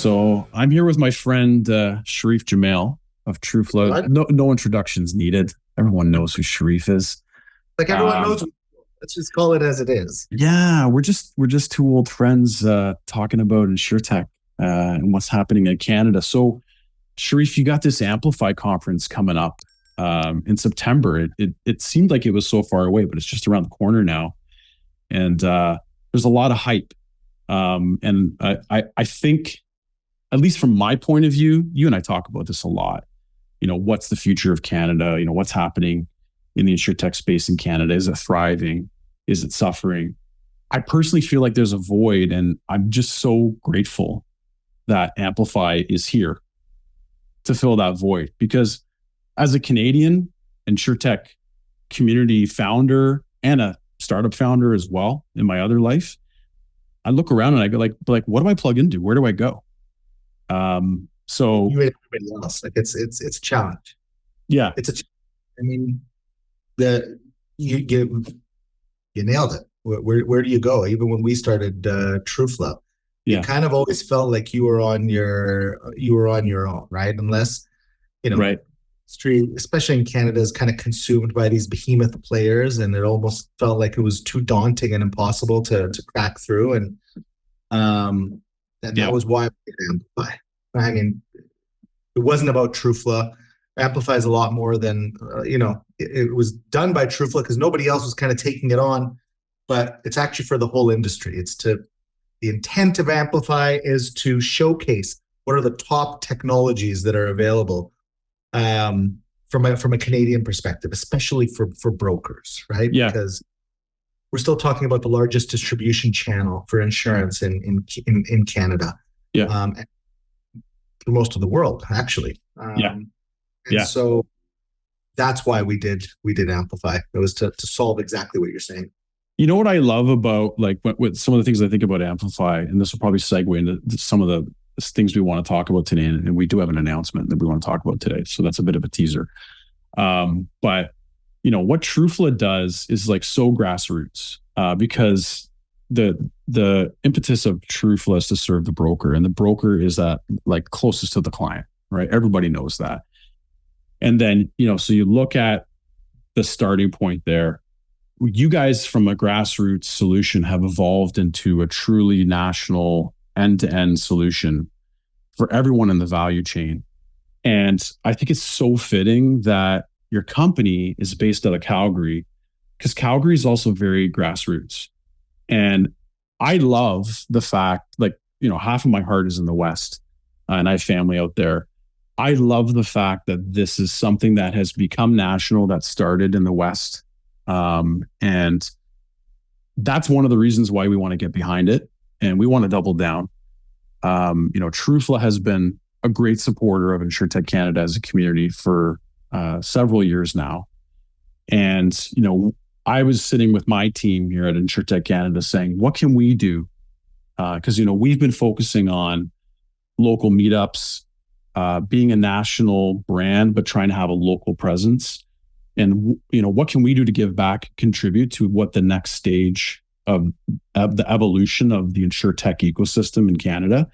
So I'm here with my friend Sherif of Trufla. What? No introductions needed. Everyone knows who Sherif is. Like everyone knows. Let's just call it as it is. Yeah, we're just two old friends talking about InsurTech and what's happening in Canada. So Sherif, you got this Amplify conference coming up in September. It seemed like it was so far away, but it's just around the corner now, and there's a lot of hype. And I think, at least from my point of view, you and I talk about this a lot. What's the future of Canada? What's happening in the InsurTech space in Canada? Is it thriving? Is it suffering? I personally feel like there's a void, and I'm just so grateful that Amplify is here to fill that void. Because as a Canadian InsurTech community founder and a startup founder as well in my other life, I look around and I go like, what do I plug into? Where do I go? So You and everybody else. Like it's a challenge. yeah, I mean, you nailed it. Where do you go? Even when we started Trufla, you yeah, kind of always felt like you were on your own, right? Unless right. street, especially in Canada, is kind of consumed by these behemoth players, and it almost felt like it was too daunting and impossible to crack through. And that was why we did Amplify. I mean, it wasn't about Trufla. Amplify is a lot more than it was done by Trufla because nobody else was kind of taking it on, but it's actually for the whole industry. The intent of Amplify is to showcase what are the top technologies that are available from a Canadian perspective, especially for brokers, right? Yeah. Because we're still talking about the largest distribution channel for insurance in Canada. Yeah. For most of the world, actually. So that's why we did Amplify. It was to solve exactly what you're saying. You know what I love about with some of the things I think about Amplify, and this will probably segue into some of the things we want to talk about today, and we do have an announcement that we want to talk about today. So that's a bit of a teaser. But what Trufla does is so grassroots because the impetus of Trufla is to serve the broker, and the broker is closest to the client, right? Everybody knows that. And then, so you look at the starting point there. You guys from a grassroots solution have evolved into a truly national end-to-end solution for everyone in the value chain. And I think it's so fitting that your company is based out of Calgary, because Calgary is also very grassroots. And I love the fact, half of my heart is in the West, and I have family out there. I love the fact that this is something that has become national, that started in the West. And that's one of the reasons why we want to get behind it, and we want to double down. Trufla has been a great supporter of InsurTech Canada as a community for several years now. And, I was sitting with my team here at InsurTech Canada saying, what can we do? Because, we've been focusing on local meetups, being a national brand, but trying to have a local presence. And, what can we do to give back, contribute to what the next stage of the evolution of the InsurTech ecosystem in Canada?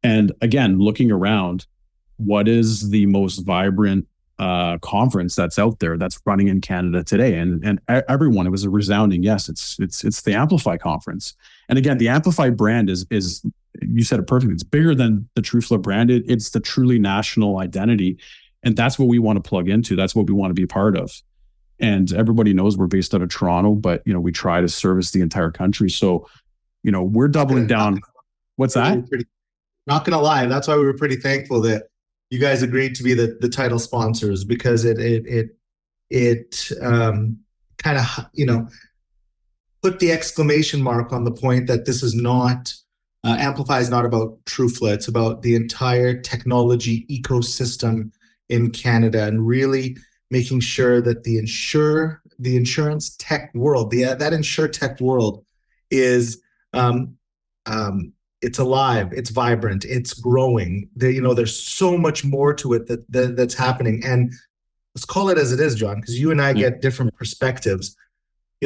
And again, looking around, what is the most vibrant conference that's out there that's running in Canada today? And everyone, it was a resounding yes. It's the Amplify conference. And again, the Amplify brand is you said it perfectly. It's bigger than the Trufla brand. It's the truly national identity. And that's what we want to plug into. That's what we want to be part of. And everybody knows we're based out of Toronto, but we try to service the entire country. So, we're doubling down. What's that? Not gonna lie, that's why we were pretty thankful that you guys agreed to be the title sponsors, because it kind of put the exclamation mark on the point that this is not Amplify is not about Trufla. It's about the entire technology ecosystem in Canada, and really making sure that the insurance tech world, that InsurTech world is it's alive, it's vibrant, it's growing. There's so much more to it that's happening. And let's call it as it is, John, because you and I get different perspectives.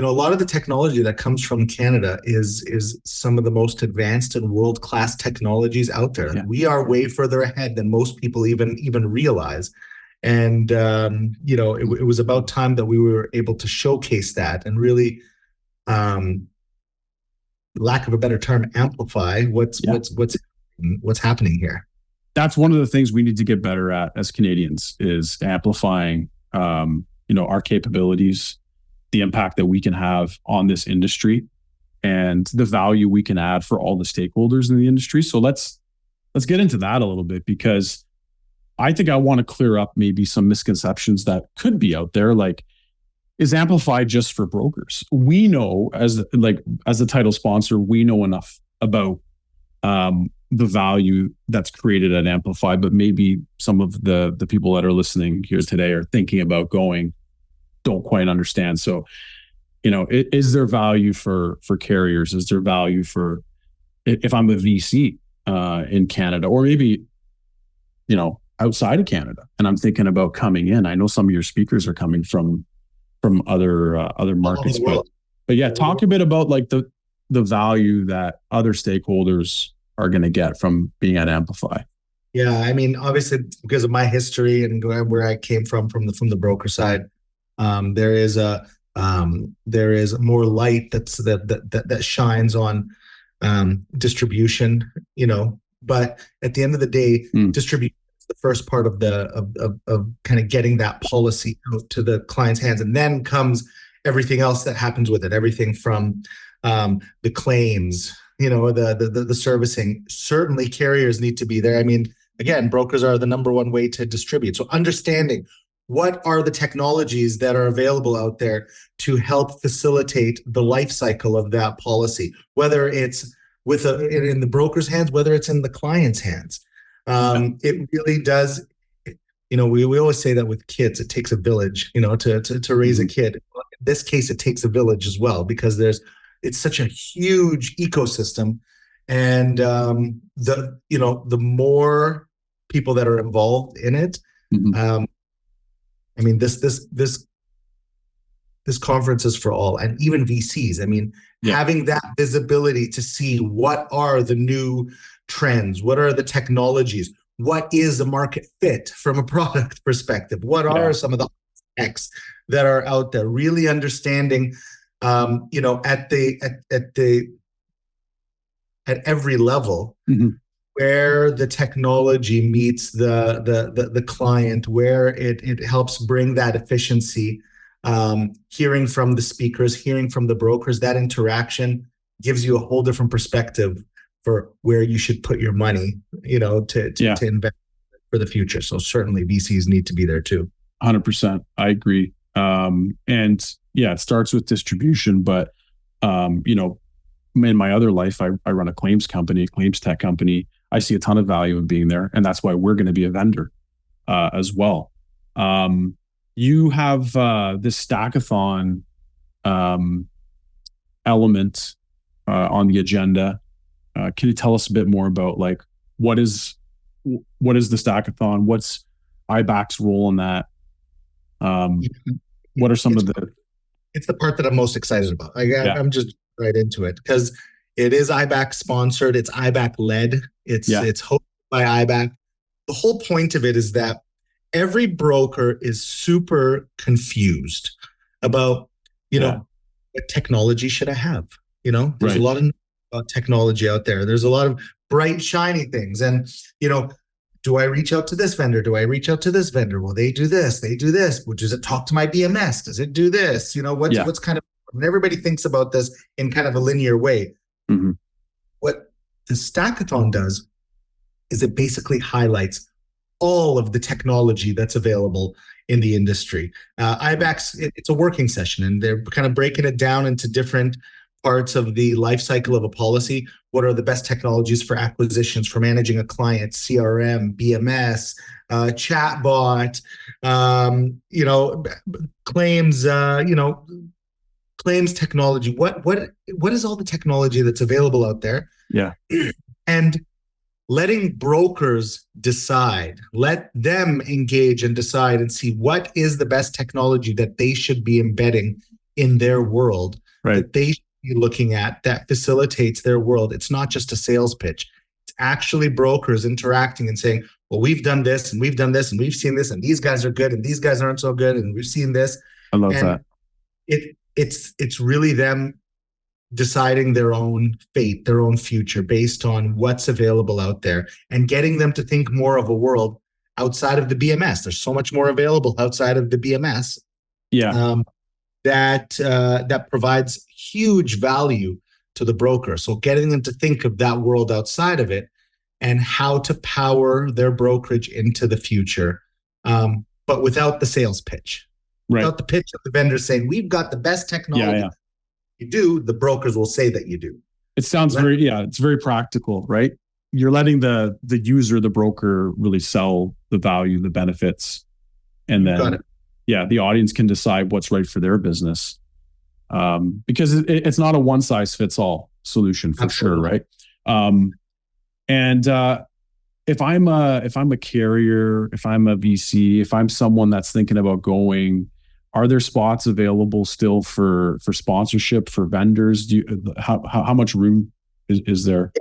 a lot of the technology that comes from Canada is some of the most advanced and world-class technologies out there. Yeah. We are way further ahead than most people even realize. And it was about time that we were able to showcase that and really, lack of a better term, amplify what's happening here. That's one of the things we need to get better at as Canadians, is amplifying, our capabilities, the impact that we can have on this industry, and the value we can add for all the stakeholders in the industry. So let's get into that a little bit, because I think I want to clear up maybe some misconceptions that could be out there. Like, is Amplify just for brokers? We know, as the title sponsor, we know enough about the value that's created at Amplify, but maybe some of the people that are listening here today are thinking about going, don't quite understand. So, is there value for carriers? Is there value for, if I'm a VC in Canada, or maybe, outside of Canada, and I'm thinking about coming in? I know some of your speakers are coming from other markets, but yeah, talk a bit about like the value that other stakeholders are going to get from being at Amplify. Yeah, I mean, obviously, because of my history and where I came from the broker side, there is more light that shines on distribution, But at the end of the day, distribution is the first part of kind of getting that policy out to the client's hands, and then comes everything else that happens with it. Everything from the claims, the servicing. Certainly, carriers need to be there. I mean, again, brokers are the number one way to distribute. So understanding what are the technologies that are available out there to help facilitate the life cycle of that policy, whether it's in the broker's hands, whether it's in the client's hands. It really does. We always say that with kids, it takes a village, to raise a kid. In this case, it takes a village as well, because it's such a huge ecosystem, and the more people that are involved in it. I mean, this conference is for all, and even VCs. I mean, having that visibility to see what are the new trends, what are the technologies, what is the market fit from a product perspective, what are some of the X that are out there, really understanding, at every level, where the technology meets the client, where it helps bring that efficiency. Hearing from the speakers, hearing from the brokers, that interaction gives you a whole different perspective for where you should put your money, to invest for the future. So certainly VCs need to be there too. 100%. I agree. And yeah, it starts with distribution, but in my other life, I run a claims tech company. I see a ton of value in being there, and that's why we're going to be a vendor as well. You have this stathcon element on the agenda. Can you tell us a bit more about like what is the stathcon? What's IBAC's role in that? What are some of the? It's the part that I'm most excited about. I'm just right into it because it is IBAC sponsored. It's IBAC led. It's hosted by IBAC. The whole point of it is that every broker is super confused about, what technology should I have? There's a lot of technology out there. There's a lot of bright, shiny things. And, do I reach out to this vendor? Do I reach out to this vendor? Well, they do this. They do this. Well, does it talk to my BMS? Does it do this? What's kind of, and everybody thinks about this in kind of a linear way. Mm-hmm. What the stathcon does is it basically highlights all of the technology that's available in the industry. IBAC's, it's a working session, and they're kind of breaking it down into different parts of the life cycle of a policy. What are the best technologies for acquisitions, for managing a client, CRM, BMS, chatbot, claims, claims technology. What is all the technology that's available out there? Yeah. And letting brokers decide, let them engage and decide and see what is the best technology that they should be embedding in their world Right. that they should be looking at that facilitates their world. It's not just a sales pitch. It's actually brokers interacting and saying, well, we've done this and we've done this and we've seen this and these guys are good and these guys aren't so good and we've seen this. I love And that. it's really them deciding their own fate, their own future based on what's available out there and getting them to think more of a world outside of the BMS. There's so much more available outside of the BMS. Yeah. That provides huge value to the broker. So getting them to think of that world outside of it and how to power their brokerage into the future, but without the sales pitch, without the pitch of the vendor saying, we've got the best technology. Yeah. You do, the brokers will say that you do. It sounds it's very practical, right? You're letting the user, the broker, really sell the value, the benefits, and then the audience can decide what's right for their business. Because it's not a one size fits all solution for sure, right? And if I'm a carrier, if I'm a VC, if I'm someone that's thinking about going, are there spots available still for sponsorship for vendors? How much room is there?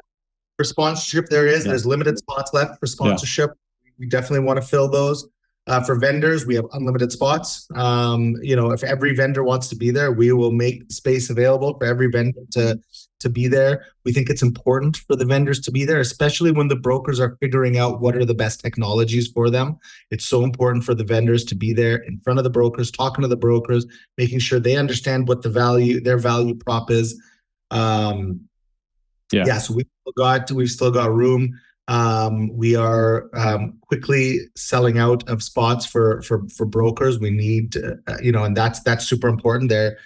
For sponsorship, there's limited spots left for sponsorship. We definitely want to fill those. For vendors, we have unlimited spots. If every vendor wants to be there, we will make space available for every vendor to be there. We think it's important for the vendors to be there, especially when the brokers are figuring out what are the best technologies for them. It's so important for the vendors to be there in front of the brokers, talking to the brokers, making sure they understand what their value prop is. So we've still got room. We are quickly selling out of spots for brokers. We need, and that's super important there.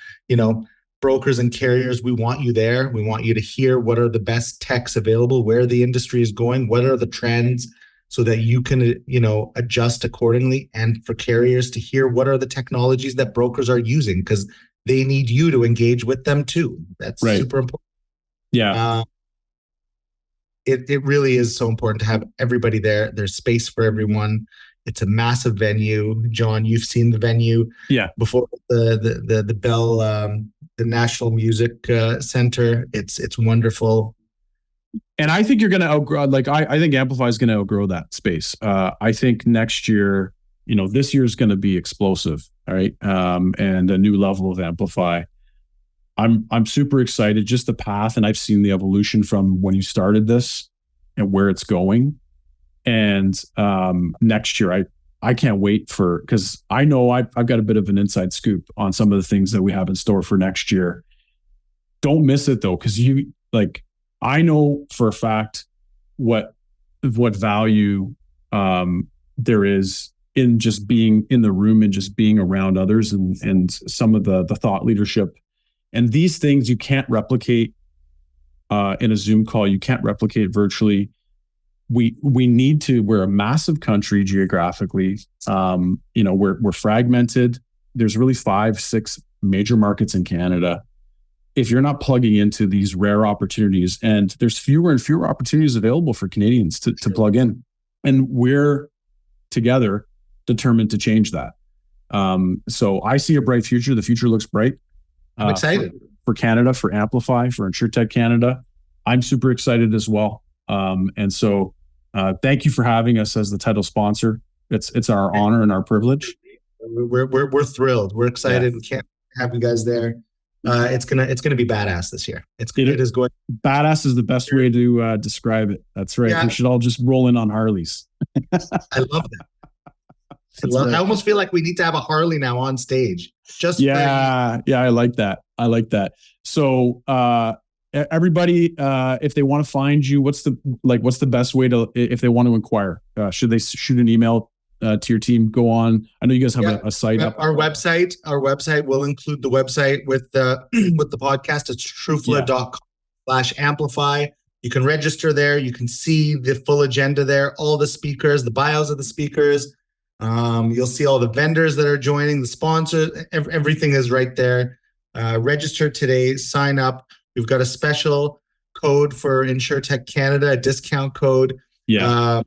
Brokers and carriers, we want you there. We want you to hear what are the best techs available, where the industry is going, what are the trends, so that you can, adjust accordingly. And for carriers to hear what are the technologies that brokers are using, because they need you to engage with them too. That's super important. Yeah. It really is so important to have everybody there. There's space for everyone. It's a massive venue. John, you've seen the venue before, the Bell, the National Music Center. It's wonderful. And I think you're going to outgrow, I think Amplify is going to outgrow that space. I think next year, this year is going to be explosive. All right. And a new level of Amplify. I'm super excited, just the path, and I've seen the evolution from when you started this and where it's going. And next year, I can't wait because I know I've got a bit of an inside scoop on some of the things that we have in store for next year. Don't miss it though, because I know for a fact what value there is in just being in the room and just being around others and some of the thought leadership. And these things you can't replicate in a Zoom call. You can't replicate virtually. We need to. We're a massive country geographically. We're fragmented. There's really 5-6 major markets in Canada. If you're not plugging into these rare opportunities, and there's fewer and fewer opportunities available for Canadians to plug in, and we're together determined to change that. So I see a bright future. The future looks bright. I'm excited for Canada, for Amplify, for InsurTech Canada. I'm super excited as well. And so thank you for having us as the title sponsor. It's our honor and our privilege. We're thrilled. We're excited. We can't have you guys there. It's gonna be badass this year. It is going. Badass is the best way to describe it. That's right. We should all just roll in on Harleys. I love that. I almost feel like we need to have a Harley now on stage. I like that. So everybody, if they want to find you, what's the best way to, if they want to inquire? Should they shoot an email to your team? Go on. I know you guys have a site up. Our website will include the website with the podcast. It's trufla.com/amplify. You can register there. You can see the full agenda there, all the speakers, the bios of the speakers. You'll see all the vendors that are joining, the sponsors, everything is right there. Register today, sign up. We've got a special code for InsurTech Canada, a discount code. So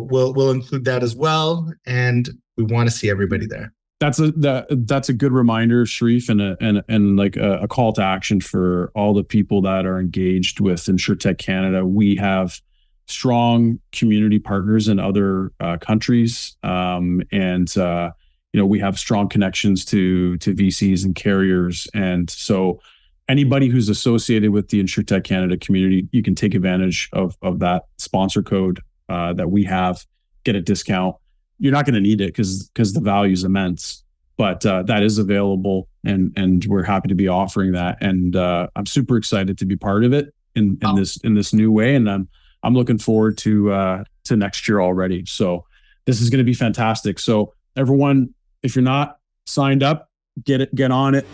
we'll include that as well. And we want to see everybody there. That's a good reminder, Sharif, and like a call to action for all the people that are engaged with InsurTech Canada. We have strong community partners in other countries, and we have strong connections to VCs and carriers, and so anybody who's associated with the InsurTech Canada community, you can take advantage of that sponsor code that we have, get a discount. You're not going to need it because the value is immense, but that is available, and we're happy to be offering that. And I'm super excited to be part of it in this new way, and I'm looking forward to next year already. So this is going to be fantastic. So everyone, if you're not signed up, get on it.